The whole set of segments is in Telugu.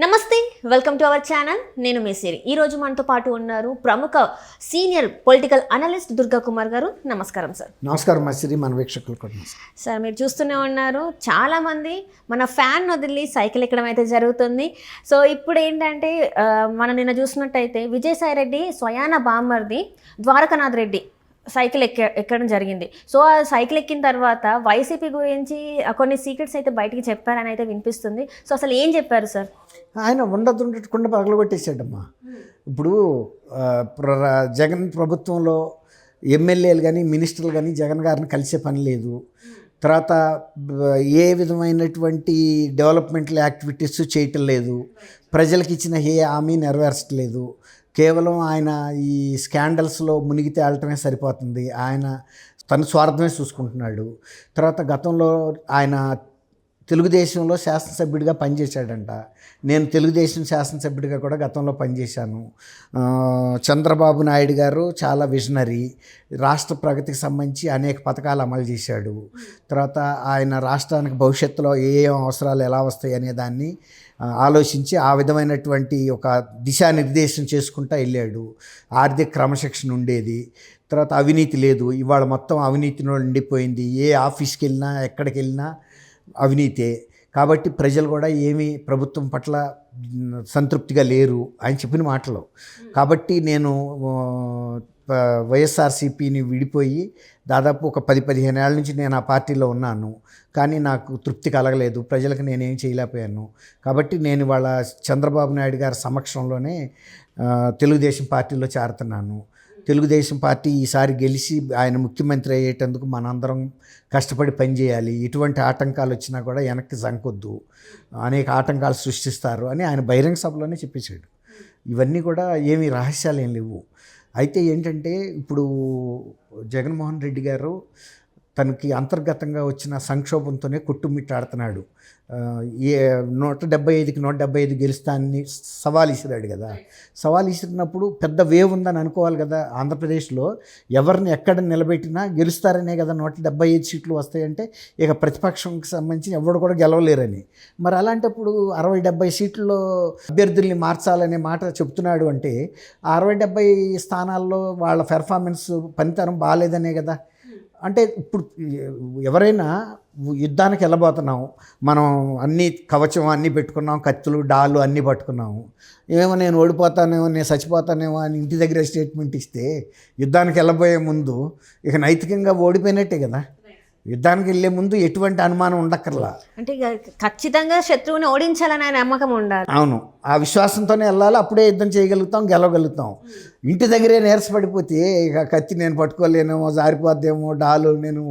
నమస్తే, వెల్కమ్ టు అవర్ ఛానల్. నేను మీ సిరి. ఈరోజు మనతో పాటు ఉన్నారు ప్రముఖ senior political analyst Durga Kumar గారు. నమస్కారం సార్. నమస్కారం మా సిరి, మన వీక్షకులు కూడా సార్. మీరు చూస్తూనే ఉన్నారు, చాలామంది మన ఫ్యాన్ వదిలి సైకిల్ ఎక్కడం అయితే జరుగుతుంది. సో ఇప్పుడు ఏంటంటే మనం నిన్న చూసినట్టయితే విజయసాయి రెడ్డి స్వయాన బామ్మర్ది ద్వారకానాథ్ రెడ్డి సైకిల్ ఎక్కడం జరిగింది. సో ఆ సైకిల్ ఎక్కిన తర్వాత వైసీపీ గురించి కొన్ని సీక్రెట్స్ అయితే బయటికి చెప్పారని అయితే వినిపిస్తుంది. సో అసలు ఏం చెప్పారు సార్? ఆయన ఉండకుండా పగలగొట్టేసాడమ్మా. ఇప్పుడు జగన్ ప్రభుత్వంలో ఎమ్మెల్యేలు కానీ మినిస్టర్లు కానీ జగన్ గారిని కలిసే పని లేదు. తర్వాత ఏ విధమైనటువంటి డెవలప్మెంటల్ యాక్టివిటీస్ చేయటం లేదు. ప్రజలకు ఇచ్చిన ఏ హామీ నెరవేర్చట్లేదు. కేవలం ఆయన ఈ స్కాండల్స్లో మునిగి తేలటమే సరిపోతుంది. ఆయన తన స్వార్థమే చూసుకుంటున్నాడు. తర్వాత గతంలో ఆయన తెలుగుదేశంలో శాసనసభ్యుడిగా పనిచేశాడంట. నేను తెలుగుదేశం శాసనసభ్యుడిగా కూడా గతంలో పనిచేశాను. చంద్రబాబు నాయుడు గారు చాలా విజనరీ, రాష్ట్ర ప్రగతికి సంబంధించి అనేక పథకాలు అమలు చేశాడు. తర్వాత ఆయన రాష్ట్రానికి భవిష్యత్తులో ఏ అవసరాలు ఎలా వస్తాయి అనే దాన్ని ఆలోచించి ఆ విధమైనటువంటి ఒక దిశానిర్దేశం చేసుకుంటూ వెళ్ళాడు. ఆర్థిక క్రమశిక్షణ ఉండేది. తర్వాత అవినీతి లేదు. ఇవాళ మొత్తం అవినీతిలో నిండిపోయింది. ఏ ఆఫీస్కి వెళ్ళినా ఎక్కడికి వెళ్ళినా అవినీతే. కాబట్టి ప్రజలు కూడా ఏమీ ప్రభుత్వం పట్ల సంతృప్తిగా లేరు ఆయన చెప్పిన మాటలు. కాబట్టి నేను వైఎస్ఆర్సీపీని విడిపోయి దాదాపు ఒక 10-15 ఏళ్ళ నుంచి నేను ఆ పార్టీలో ఉన్నాను. కానీ నాకు తృప్తి కలగలేదు. ప్రజలకు నేనేం చేయలేకపోయాను. కాబట్టి నేను ఇవాళ చంద్రబాబు నాయుడు గారి సమక్షంలోనే తెలుగుదేశం పార్టీలో చేరుతున్నాను. తెలుగుదేశం పార్టీ ఈసారి గెలిచి ఆయన ముఖ్యమంత్రి అయ్యేటందుకు మనందరం కష్టపడి పనిచేయాలి. ఎటువంటి ఆటంకాలు వచ్చినా కూడా వెనక్కి జంకొద్దు, అనేక ఆటంకాలు సృష్టిస్తారు అని ఆయన బహిరంగ సభలోనే చెప్పేశాడు. ఇవన్నీ కూడా ఏమీ రహస్యాలు ఏం లేవు. అయితే ఏంటంటే ఇప్పుడు జగన్మోహన్ రెడ్డి గారు తనకి అంతర్గతంగా వచ్చిన సంక్షోభంతోనే కొట్టుమిట్టాడుతున్నాడు. 175కి 175 గెలుస్తానని సవాల్ ఇసిరాడు కదా. సవాల్ ఇసిరినప్పుడు పెద్ద వేవ్ ఉందని అనుకోవాలి కదా. ఆంధ్రప్రదేశ్లో ఎవరిని ఎక్కడ నిలబెట్టినా గెలుస్తారనే కదా 175 సీట్లు వస్తాయంటే ఇక ప్రతిపక్షంకి సంబంధించి ఎవరు కూడా గెలవలేరని. మరి అలాంటప్పుడు 60-70 సీట్లలో అభ్యర్థుల్ని మార్చాలనే మాట చెప్తున్నాడు అంటే 60-70 స్థానాల్లో వాళ్ళ పెర్ఫార్మెన్స్ పనితరం బాగాలేదనే కదా. అంటే ఇప్పుడు ఎవరైనా యుద్ధానికి వెళ్ళబోతున్నాం, మనం అన్నీ కవచం అన్నీ పెట్టుకున్నాం, కత్తులు డాలు అన్నీ పట్టుకున్నాము. ఏమో నేను ఓడిపోతానేమో, నేను చచ్చిపోతానేమో అని ఇంటి దగ్గర స్టేట్మెంట్ ఇస్తే యుద్ధానికి వెళ్ళబోయే ముందు ఇక నైతికంగా ఓడిపోయినట్టే కదా. యుద్ధానికి వెళ్ళే ముందు ఎటువంటి అనుమానం ఉండక్కర్లా. అంటే ఖచ్చితంగా శత్రువుని ఓడించాలని ఆయన నమ్మకం ఉండాలి. అవును, ఆ విశ్వాసంతోనే వెళ్ళాలి. అప్పుడే యుద్ధం చేయగలుగుతాం, గెలవగలుగుతాం. ఇంటి దగ్గరే నీరసపడిపోతే ఇక కత్తి నేను పట్టుకోలేనేమో, జారిపోద్దేమో, డాలు నేను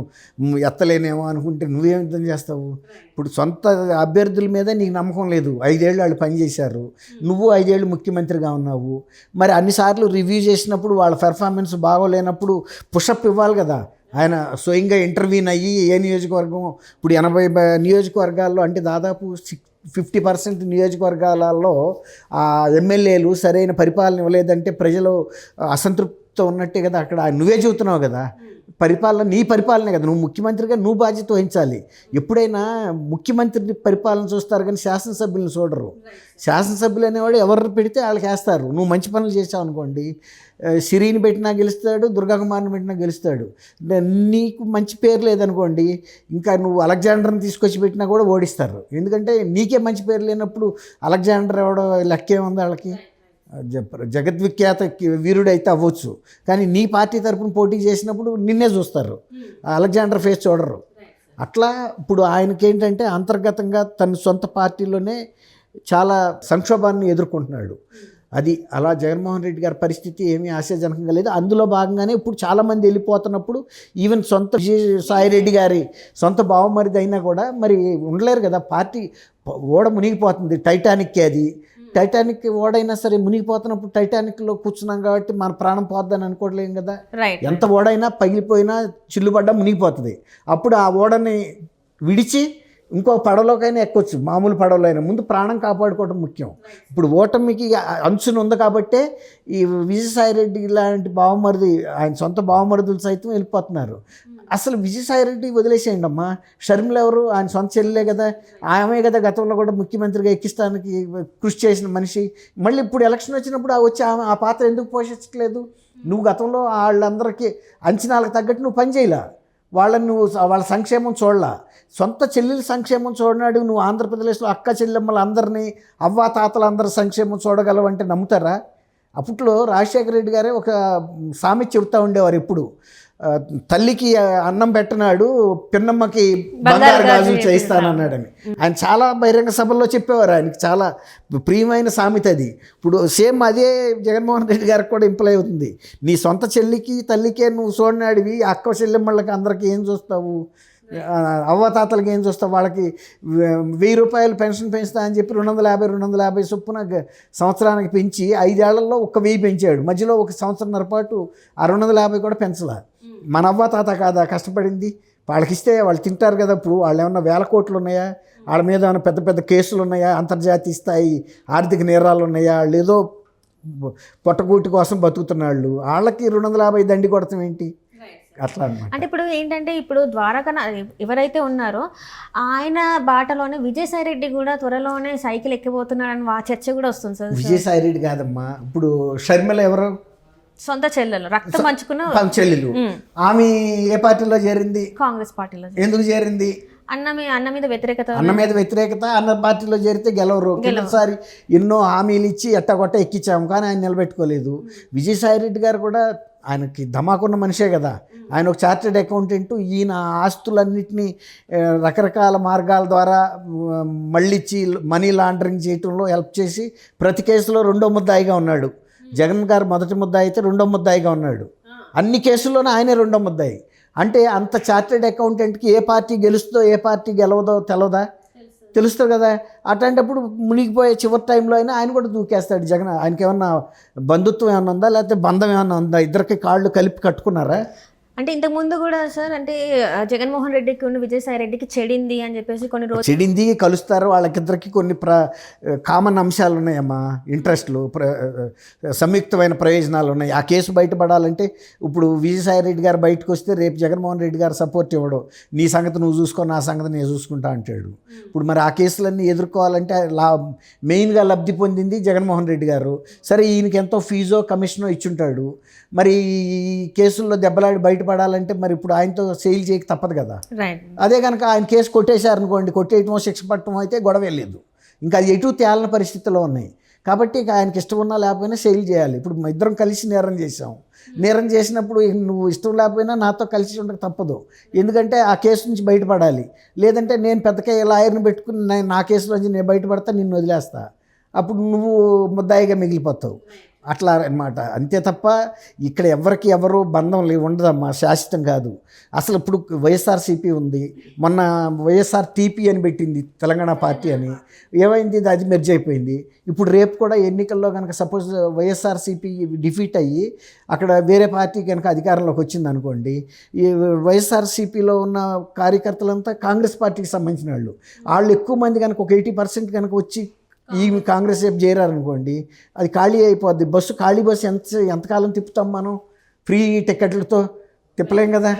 ఎత్తలేనేమో అనుకుంటే నువ్వేం యుద్ధం చేస్తావు? ఇప్పుడు సొంత అభ్యర్థుల మీద నీకు నమ్మకం లేదు. 5 ఏళ్ళు వాళ్ళు పనిచేశారు, నువ్వు 5 ఏళ్ళు ముఖ్యమంత్రిగా ఉన్నావు. మరి అన్నిసార్లు రివ్యూ చేసినప్పుడు వాళ్ళ పెర్ఫార్మెన్స్ బాగోలేనప్పుడు పుషప్ ఇవ్వాలి కదా. ఆయన స్వయంగా ఇంటర్వ్యూన్ అయ్యి ఏ నియోజకవర్గం, ఇప్పుడు 80 నియోజకవర్గాల్లో అంటే దాదాపు 50% నియోజకవర్గాలలో ఆ ఎమ్మెల్యేలు సరైన పరిపాలన ఇవ్వలేదంటే ప్రజలు అసంతృప్తితో ఉన్నట్టే కదా. అక్కడ నువ్వే చెబుతున్నావు కదా, పరిపాలన నీ పరిపాలనే కదా, నువ్వు ముఖ్యమంత్రిగా నువ్వు బాధ్యత వహించాలి. ఎప్పుడైనా ముఖ్యమంత్రి పరిపాలన చూస్తారు కానీ శాసనసభ్యులను చూడరు. శాసనసభ్యులు అనేవాడు ఎవరు పెడితే వాళ్ళకి వేస్తారు. నువ్వు మంచి పనులు చేసావు అనుకోండి, సిరిని పెట్టినా గెలుస్తాడు, దుర్గాకుమార్ని పెట్టినా గెలుస్తాడు. నీకు మంచి పేరు లేదనుకోండి, ఇంకా నువ్వు అలెగ్జాండర్ని తీసుకొచ్చి పెట్టినా కూడా ఓడిస్తారు. ఎందుకంటే నీకే మంచి పేరు లేనప్పుడు అలెగ్జాండర్ ఎవడో లెక్కేముంది వాళ్ళకి. జగద్విఖ్యాత వీరుడైతే అవ్వచ్చు, కానీ నీ పార్టీ తరఫున పోటీ చేసినప్పుడు నిన్నే చూస్తారు, అలెగ్జాండర్ ఫేస్ చూడరు. అట్లా ఇప్పుడు ఆయనకేంటంటే అంతర్గతంగా తన సొంత పార్టీలోనే చాలా సంక్షోభాన్ని ఎదుర్కొంటున్నాడు. అది అలా జగన్మోహన్ రెడ్డి గారి పరిస్థితి ఏమీ ఆశాజనకంగా లేదు. అందులో భాగంగానే ఇప్పుడు చాలామంది వెళ్ళిపోతున్నప్పుడు ఈవెన్ సొంత విజయసాయి రెడ్డి గారి సొంత బావమరిది అయినా కూడా మరి ఉండలేరు కదా. పార్టీ ఓడ మునిగిపోతుంది, టైటానిక్కే అది. టైటానిక్ ఓడైనా సరే మునిగిపోతున్నప్పుడు టైటానిక్లో కూర్చున్నాం కాబట్టి మన ప్రాణం పోద్దని అనుకోవట్లేం కదా. ఎంత ఓడైనా పగిలిపోయినా చిల్లుపడ్డా మునిగిపోతుంది. అప్పుడు ఆ ఓడని విడిచి ఇంకో పడవలోకైనా ఎక్కొచ్చు, మామూలు పడవలో అయినా. ముందు ప్రాణం కాపాడుకోవడం ముఖ్యం. ఇప్పుడు ఓటమికి అంచున ఉంది కాబట్టే ఈ విజయసాయిరెడ్డి లాంటి బావమరిది, ఆయన సొంత బావమరుదులు సైతం వెళ్ళిపోతున్నారు. అసలు విజయసాయిరెడ్డి వదిలేసేయండి అమ్మా. షర్మిల ఎవరు? ఆయన సొంత చెల్లెలే కదా, ఆమె కదా గతంలో కూడా ముఖ్యమంత్రిగా ఎక్కిస్తానికి కృషి చేసిన మనిషి. మళ్ళీ ఇప్పుడు ఎలక్షన్ వచ్చినప్పుడు వచ్చి ఆమె ఆ పాత్ర ఎందుకు పోషించట్లేదు? నువ్వు గతంలో వాళ్ళందరికీ అంచనాలకు తగ్గట్టు నువ్వు పనిచేయలా, వాళ్ళ సంక్షేమం చూడలా, సొంత చెల్లెల సంక్షేమం చూడనాడు. నువ్వు ఆంధ్రప్రదేశ్లో అక్క చెల్లెమ్మలు అందరినీ, అవ్వా తాతలందరి సంక్షేమం చూడగలవంటే నమ్ముతారా? అప్పట్లో రాజశేఖర రెడ్డి గారే ఒక సామెత చెబుతూ ఉండేవారు ఎప్పుడు, తల్లికి అన్నం పెట్టనాడు పిన్నమ్మకి బంగారు గాజులు చేయిస్తానన్నాడని. ఆయన చాలా బహిరంగ సభల్లో చెప్పేవారు. ఆయనకి చాలా ప్రియమైన సామెత అది. ఇప్పుడు సేమ్ అదే జగన్మోహన్ రెడ్డి గారికి కూడా ఇంప్లై అవుతుంది. నీ సొంత చెల్లికి తల్లికే నువ్వు చూడనాడివి, అక్క చెల్లెమ్మళ్ళకి అందరికీ ఏం చూస్తావు? అవ్వతాతలకి ఏం చూస్తావు? వాళ్ళకి 1000 రూపాయలు పెన్షన్ పెంచుతా అని చెప్పి 250 చొప్పున సంవత్సరానికి పెంచి 5 ఏళ్లలో 1000 పెంచాడు. మధ్యలో 1 సంవత్సరంన్నర పాటు ఆ 250 కూడా పెంచలా. మన అవ్వతాత కాదా కష్టపడింది? వాళ్ళకి ఇస్తే వాళ్ళు తింటారు కదా. ఇప్పుడు వాళ్ళు ఏమన్నా 1000 కోట్లు ఉన్నాయా? వాళ్ళ మీద ఏమైనా పెద్ద పెద్ద కేసులు ఉన్నాయా? అంతర్జాతీయ స్థాయి ఆర్థిక నేరాలు ఉన్నాయా? వాళ్ళు ఏదో పొట్టగూటి కోసం బతుకుతున్నాళ్ళు. వాళ్ళకి 250 దండి కొడతాం ఏంటి? అట్లా అన్నమాట. అంటే ఇప్పుడు ఏంటంటే, ఇప్పుడు ద్వారకా ఎవరైతే ఉన్నారో ఆయన బాటలోనే విజయసాయిరెడ్డి కూడా త్వరలోనే సైకిల్ ఎక్కిపోతున్నాడని చర్చ కూడా వస్తుంది సార్. విజయసాయిరెడ్డి కాదమ్మా, ఇప్పుడు షర్మిల ఎవరు? సొంత చెల్లెలు, రక్తం పంచుకున్న చెల్లెలు. ఆమె ఏ పార్టీలో చేరింది? కాంగ్రెస్ పార్టీలో. ఎందుకు చేరింది? అన్న మీద వ్యతిరేకత. అన్న పార్టీలో చేరితే గెలవరు. కిందసారి ఎన్నో హామీలు ఇచ్చి ఎట్టగొట్ట ఎక్కించాము, కానీ ఆయన నిలబెట్టుకోలేదు. విజయసాయిరెడ్డి గారు కూడా ఆయనకి ధమాకున్న మనిషే కదా. ఆయన ఒక చార్టెడ్ అకౌంటెంట్. ఈయన ఆస్తులన్నింటినీ రకరకాల మార్గాల ద్వారా మళ్ళిచ్చి మనీ లాండరింగ్ చేయటంలో హెల్ప్ చేసి ప్రతి కేసులో 2వ ముద్దాయిగా ఉన్నాడు. జగన్ గారు మొదటి ముద్దాయి అయితే 2వ ముద్దాయిగా ఉన్నాడు. అన్ని కేసుల్లోనే ఆయనే 2వ ముద్దాయి. అంటే అంత చార్టెడ్ అకౌంటెంట్కి ఏ పార్టీ గెలుస్తుందో ఏ పార్టీ గెలవదో తెలవదా? తెలుస్తుంది కదా. అట్లాంటప్పుడు మునిగిపోయే చివరి టైంలో అయినా ఆయన కూడా దూకేస్తాడు జగన్. ఆయనకి ఏమన్నా బంధుత్వం ఏమన్నా ఉందా, లేకపోతే బంధం ఏమన్నా ఉందా? ఇద్దరికి కాళ్ళు కలిపి కట్టుకున్నారా? అంటే ఇంతకుముందు కూడా సార్, అంటే జగన్మోహన్ రెడ్డికి విజయసాయి రెడ్డికి చెడింది అని చెప్పేసి కొన్ని రోజులు చెడింది కలుస్తారు. వాళ్ళకిద్దరికి కొన్ని కామన్ అంశాలు ఉన్నాయమ్మా, ఇంట్రెస్ట్లు, సంయుక్తమైన ప్రయోజనాలు ఉన్నాయి. ఆ కేసు బయటపడాలంటే ఇప్పుడు విజయసాయి రెడ్డి గారు బయటకు వస్తే రేపు జగన్మోహన్ రెడ్డి గారు సపోర్ట్ ఇవ్వడం, నీ సంగతి నువ్వు చూసుకో, నా సంగతి నేను చూసుకుంటా అంటాడు. ఇప్పుడు మరి ఆ కేసులన్నీ ఎదుర్కోవాలంటే మెయిన్గా లబ్ధి పొందింది జగన్మోహన్ రెడ్డి గారు. సరే, ఈయనకి ఎంతో ఫీజో కమిషనో ఇచ్చుంటాడు. మరి ఈ కేసుల్లో దెబ్బలాడి బయటపడాలంటే మరి ఇప్పుడు ఆయనతో సెయిల్ చేయక తప్పదు కదా. అదే కనుక ఆయన కేసు కొట్టేశారనుకోండి, కొట్టేయటమో శిక్ష పట్టడమో అయితే గొడవ లేదు. ఇంకా అది ఎటు తేలని పరిస్థితుల్లో ఉన్నాయి. కాబట్టి ఇక ఆయనకి ఇష్టం ఉన్నా లేకపోయినా సెయిల్ చేయాలి. ఇప్పుడు మా ఇద్దరం కలిసి నేరం చేసాం. నేరం చేసినప్పుడు నువ్వు ఇష్టం లేకపోయినా నాతో కలిసి ఉండక తప్పదు. ఎందుకంటే ఆ కేసు నుంచి బయటపడాలి. లేదంటే నేను పెద్దగా లాయర్ని పెట్టుకుని నా కేసులోంచి నేను బయటపడతా, నిన్ను వదిలేస్తా. అప్పుడు నువ్వు ముద్దాయిగా మిగిలిపోతావు. అట్లా అన్నమాట. అంతే తప్ప ఇక్కడ ఎవరు బంధం ఉండదమ్మా, శాశ్వతం కాదు. అసలు ఇప్పుడు వైఎస్ఆర్సీపీ ఉంది, మొన్న వైఎస్ఆర్టీపీ అని పెట్టింది తెలంగాణ పార్టీ అని. ఏమైంది? అది మెర్జ్ అయిపోయింది. ఇప్పుడు రేపు కూడా ఎన్నికల్లో కనుక సపోజ్ వైఎస్ఆర్సీపీ డిఫీట్ అయ్యి అక్కడ వేరే పార్టీ కనుక అధికారంలోకి వచ్చింది అనుకోండి, ఈ వైఎస్ఆర్సీపీలో ఉన్న కార్యకర్తలంతా కాంగ్రెస్ పార్టీకి సంబంధించిన వాళ్ళు ఎక్కువ మంది కనుక ఒక 80% కనుక వచ్చి ఈ కాంగ్రెస్ వైపు చేరారనుకోండి, అది ఖాళీ అయిపోద్ది. బస్సు ఖాళీ బస్సు ఎంతకాలం తిప్పుతాం మనం? ఫ్రీ టికెట్లతో తిప్పలేం కదా.